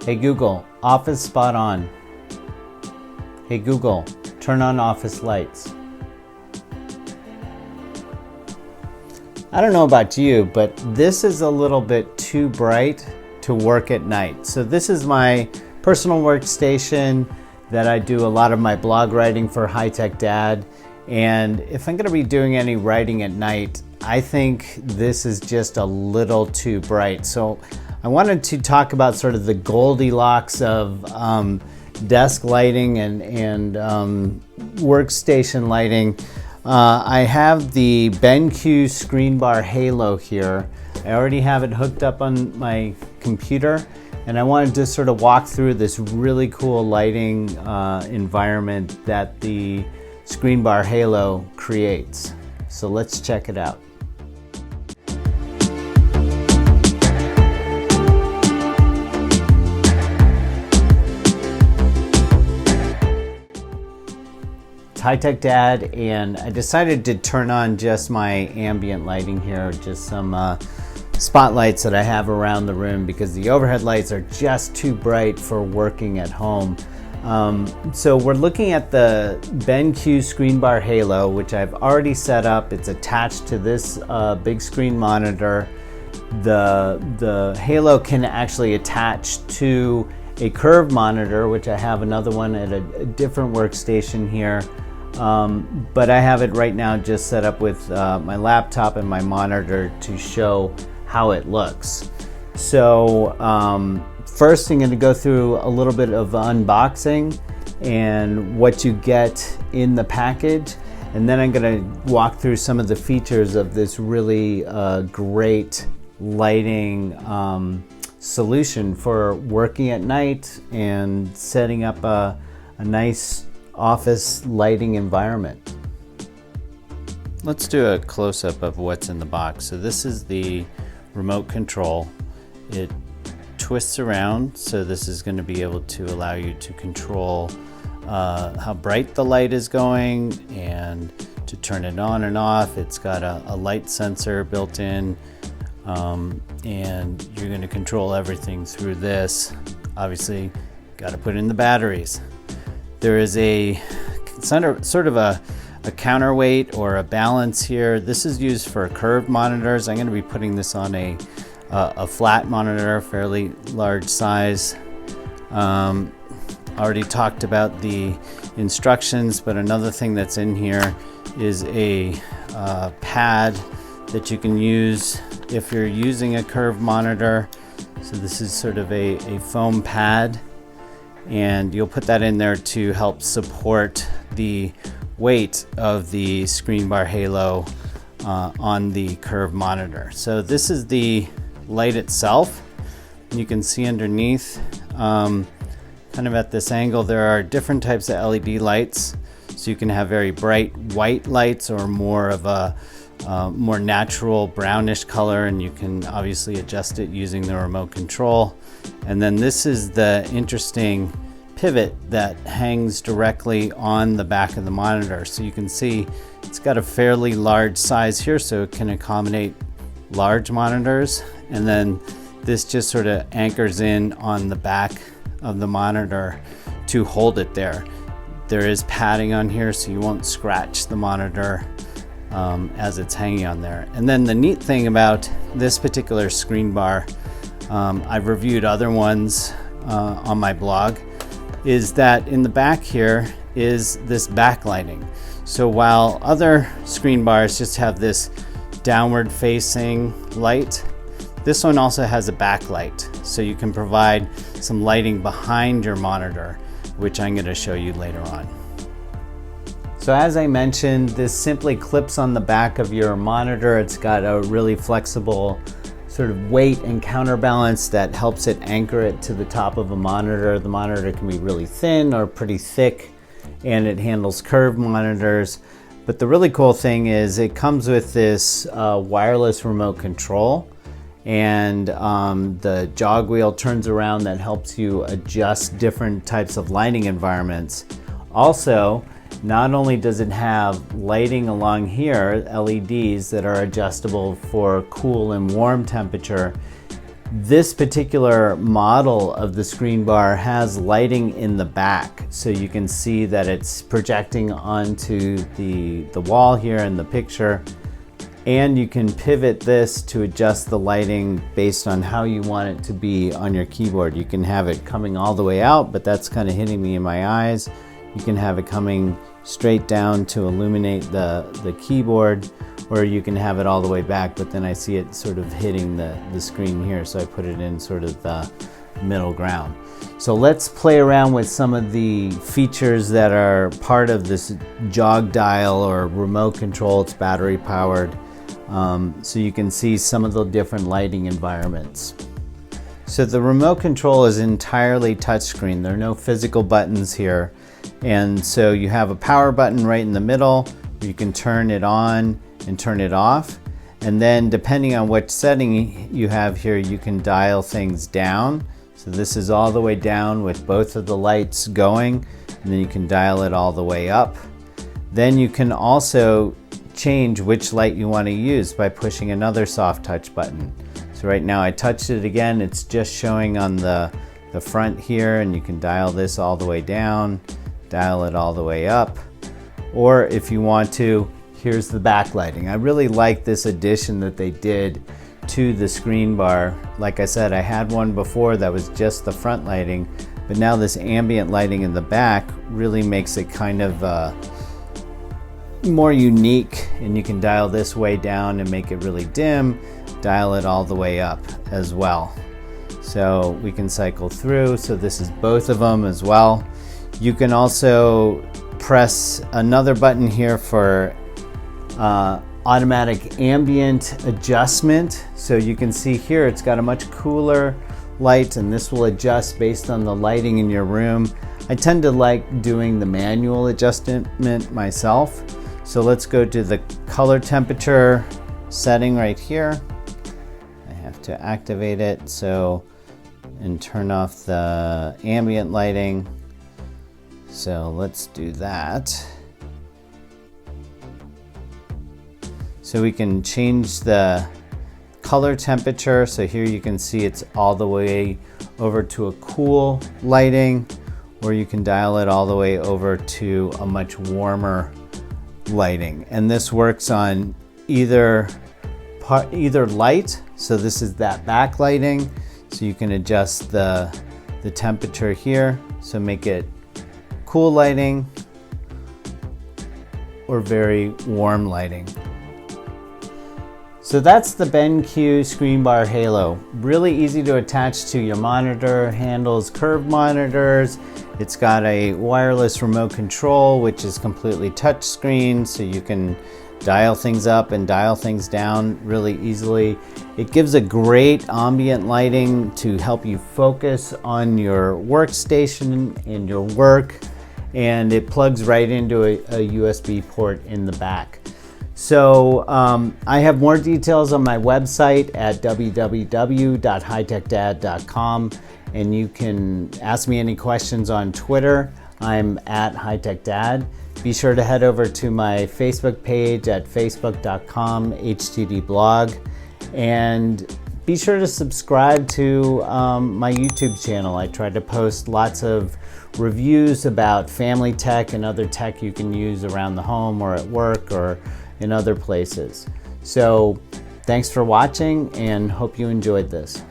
Hey Google, office spot on. Hey Google, turn on office lights. I don't know about you, but this is a little bit too bright to work at night. So this is my personal workstation that I do a lot of my blog writing for HighTechDad. And if I'm gonna be doing any writing at night, I think this is just a little too bright. So I wanted to talk about sort of the Golidlocks of desk lighting and workstation lighting. I have the BenQ ScreenBar Halo here. I already have it hooked up on my computer, and I wanted to sort of walk through this really cool lighting environment that the ScreenBar Halo creates. So let's check it out. HighTechDad, and I decided to turn on just my ambient lighting here, just some spotlights that I have around the room because the overhead lights are just too bright for working at home. So we're looking at the BenQ ScreenBar Halo, which I've already set up. It's attached to this big screen monitor. The Halo can actually attach to a curved monitor, which I have another one at a different workstation here. But I have it right now just set up with my laptop and my monitor to show how it looks. So first I'm going to go through a little bit of unboxing and what you get in the package, and then I'm going to walk through some of the features of this really great lighting solution for working at night and setting up a nice office lighting environment. Let's do a close-up of what's in the box. So this is the remote control. It twists around, so this is going to be able to allow you to control how bright the light is going and to turn it on and off. It's got a light sensor built in, and you're going to control everything through this. Obviously, got to put in the batteries. There is a sort of a counterweight or a balance here. This is used for curved monitors. I'm going to be putting this on a flat monitor, fairly large size. Already talked about the instructions, but another thing that's in here is a pad that you can use if you're using a curved monitor. So this is sort of a foam pad, and you'll put that in there to help support the weight of the ScreenBar Halo on the curved monitor. So this is the light itself. You can see underneath, kind of at this angle, there are different types of LED lights. So you can have very bright white lights or more of a more natural brownish color, and you can obviously adjust it using the remote control. And then this is the interesting pivot that hangs directly on the back of the monitor. So you can see it's got a fairly large size here, so it can accommodate large monitors. And then this just sort of anchors in on the back of the monitor to hold it there. There is padding on here, so you won't scratch the monitor as it's hanging on there. And then the neat thing about this particular ScreenBar, I've reviewed other ones on my blog, is that in the back here is this backlighting. So while other ScreenBars just have this downward facing light, this one also has a backlight. So you can provide some lighting behind your monitor, which I'm going to show you later on. So as I mentioned, this simply clips on the back of your monitor. It's got a really flexible sort of weight and counterbalance that helps it anchor it to the top of a monitor. The monitor can be really thin or pretty thick, and it handles curved monitors. But the really cool thing is it comes with this wireless remote control, and the jog wheel turns around that helps you adjust different types of lighting environments. Also, not only does it have lighting along here, LEDs that are adjustable for cool and warm temperature, This particular model of the screen bar has lighting in the back, so you can see that it's projecting onto the wall here in the picture, and you can pivot this to adjust the lighting based on how you want it to be on your keyboard. You can have it coming all the way out, but that's kind of hitting me in my eyes. You can have it coming straight down to illuminate the keyboard, or you can have it all the way back, but then I see it sort of hitting the screen here, so I put it in sort of the middle ground. So let's play around with some of the features that are part of this jog dial or remote control. It's battery powered, so you can see some of the different lighting environments. So the remote control is entirely touchscreen. There are no physical buttons here, and so you have a power button right in the middle. You can turn it on and turn it off, and then depending on which setting you have here, you can dial things down. So this is all the way down with both of the lights going, and then you can dial it all the way up. Then you can also change which light you want to use by pushing another soft touch button. So right now I touched it again, it's just showing on the front here, and you can dial this all the way down, dial it all the way up, or if you want to, here's the backlighting. I really like this addition that they did to the screen bar. Like I said, I had one before that was just the front lighting, but now this ambient lighting in the back really makes it kind of more unique, and you can dial this way down and make it really dim, dial it all the way up as well. So we can cycle through, so this is both of them as well. You can also press another button here for automatic ambient adjustment. So you can see here it's got a much cooler light, and this will adjust based on the lighting in your room. I tend to like doing the manual adjustment myself. So let's go to the color temperature setting right here. I have to activate it and turn off the ambient lighting. So let's do that. So we can change the color temperature. So here you can see it's all the way over to a cool lighting, or you can dial it all the way over to a much warmer lighting. And this works on either light. So this is that backlighting. So you can adjust the temperature here. So make it cool lighting or very warm lighting. So that's the BenQ ScreenBar Halo. Really easy to attach to your monitor, handles curved monitors. It's got a wireless remote control, which is completely touchscreen, so you can dial things up and dial things down really easily. It gives a great ambient lighting to help you focus on your workstation and your work, and it plugs right into a USB port in the back. So I have more details on my website at www.HighTechDad.com, and you can ask me any questions on Twitter. I'm at HighTechDad. Be sure to head over to my Facebook page at facebook.com/HTDblog, and be sure to subscribe to my YouTube channel. I try to post lots of reviews about family tech and other tech you can use around the home or at work or in other places. So thanks for watching, and hope you enjoyed this.